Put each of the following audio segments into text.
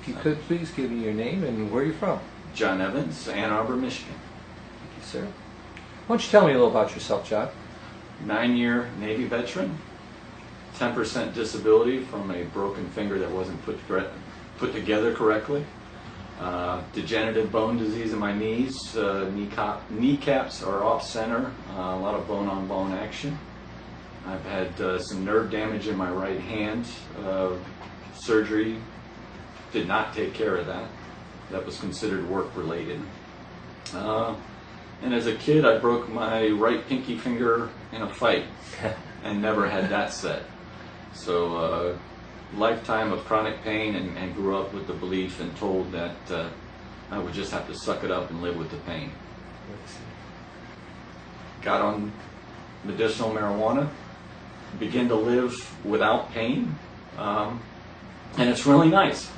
If you could please give me your name and where you're from. John Evans, Ann Arbor, Michigan. Thank you, sir. Why don't you tell me a little about yourself, John? 9-year Navy veteran, 10% disability from a broken finger that wasn't put together correctly. Degenerative bone disease in my knees, kneecaps are off center, a lot of bone-on-bone action. I've had some nerve damage in my right hand. Surgery did not take care of that. That was considered work-related. And as a kid, I broke my right pinky finger in a fight and never had that set. So lifetime of chronic pain, and grew up with the belief and told that I would just have to suck it up and live with the pain. Got on medicinal marijuana, began to live without pain, and it's really nice.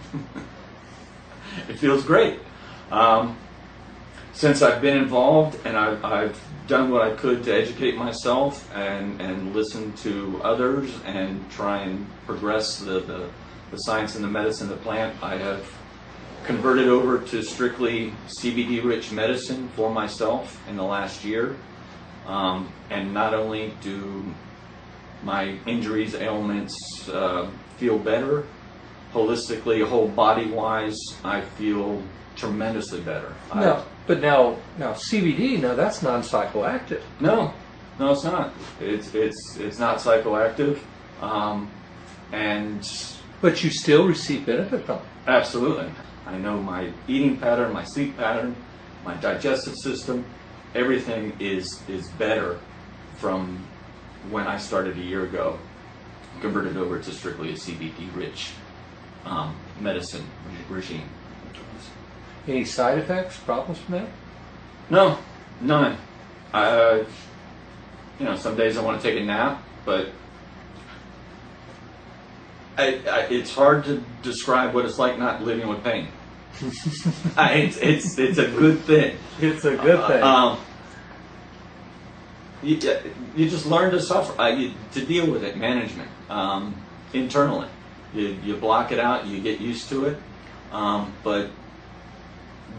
It feels great. Since I've been involved, and I've done what I could to educate myself and listen to others and try and progress the science and the medicine of the plant, I have converted over to strictly CBD-rich medicine for myself in the last year. And not only do my injuries, ailments feel better, holistically, whole body-wise, I feel tremendously better. But now CBD, now that's non-psychoactive. No, it's not. It's not psychoactive, but you still receive benefit from it. Absolutely. I know my eating pattern, my sleep pattern, my digestive system, everything is better from when I started a year ago, converted over to strictly a CBD-rich medicine regime. Any side effects, problems from that? No, none. Some days I want to take a nap, but it's hard to describe what it's like not living with pain. It's a good thing. It's a good thing. You just learn to suffer, to deal with it, management, internally. You block it out, you get used to it, but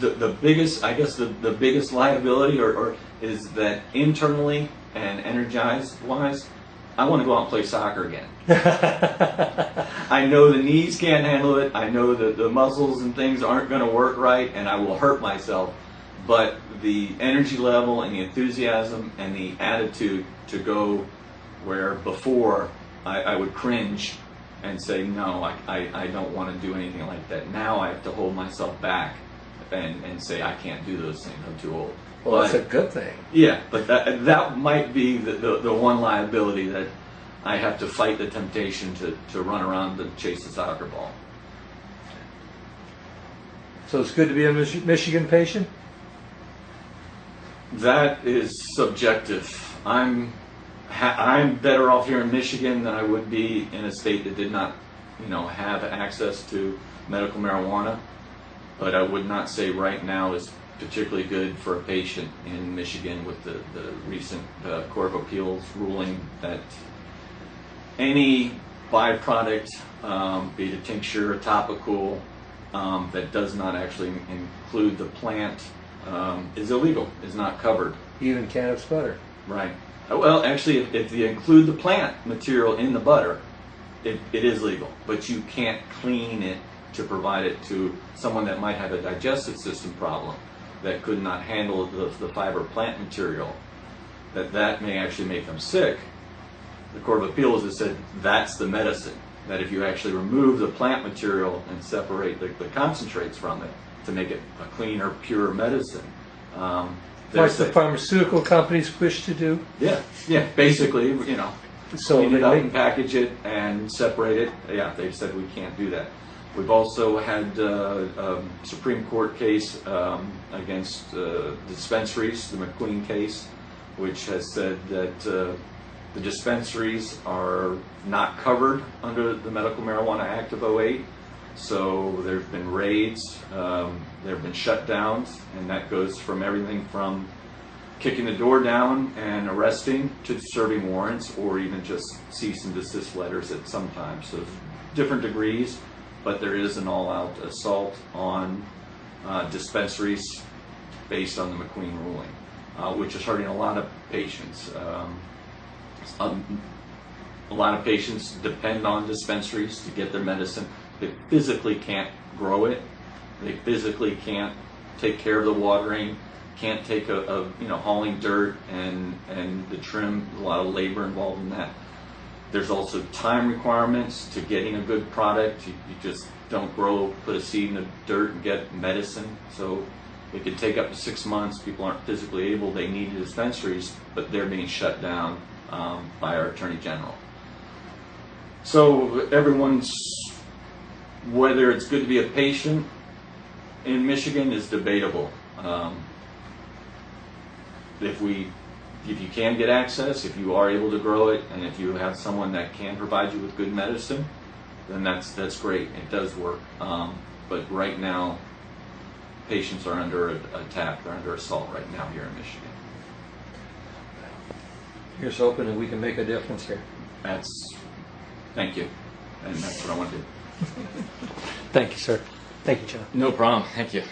the biggest, I guess the biggest liability or is that internally and energized wise, I want to go out and play soccer again. I know the knees can't handle it. I know that the muscles and things aren't going to work right, and I will hurt myself. But the energy level and the enthusiasm and the attitude to go where before I would cringe and say, no, I don't want to do anything like that. Now I have to hold myself back and say, I can't do those things, I'm too old. Well, that's a good thing. Yeah, but that might be the one liability, that I have to fight the temptation to run around and chase the soccer ball. So it's good to be a Michigan patient? That is subjective. I'm better off here in Michigan than I would be in a state that did not, have access to medical marijuana. But I would not say right now is particularly good for a patient in Michigan with the recent Court of Appeals ruling that any byproduct, be it a tincture, a topical, that does not actually include the plant, is illegal, is not covered. Even cannabis butter. Right. Well, actually, if you include the plant material in the butter, it is legal, but you can't clean it to provide it to someone that might have a digestive system problem that could not handle the fiber plant material, that may actually make them sick. The Court of Appeals has said that's the medicine, that if you actually remove the plant material and separate the concentrates from it to make it a cleaner, pure medicine. Like the pharmaceutical companies wish to do? Yeah, basically, so clean it up and package it and separate it. Yeah, they've said we can't do that. We've also had a Supreme Court case against dispensaries, the McQueen case, which has said that the dispensaries are not covered under the Medical Marijuana Act of '08. So there have been raids, there have been shutdowns, and that goes from everything from kicking the door down and arresting to serving warrants, or even just cease and desist letters at some times. So different degrees. but there is an all-out assault on dispensaries based on the McQueen ruling, which is hurting a lot of patients. A lot of patients depend on dispensaries to get their medicine. They physically can't grow it. They physically can't take care of the watering, can't take hauling dirt and the trim, a lot of labor involved in that. There's also time requirements to getting a good product. You just don't put a seed in the dirt and get medicine. So it could take up to 6 months. People aren't physically able. They need dispensaries, but they're being shut down by our Attorney General. So whether it's good to be a patient in Michigan is debatable. If you can get access, if you are able to grow it, and if you have someone that can provide you with good medicine, then that's great. It does work. But right now, patients are under attack. They're under assault right now here in Michigan. Here's hoping that we can make a difference here. Thank you. And that's what I want to do. Thank you, sir. Thank you, John. No problem. Thank you.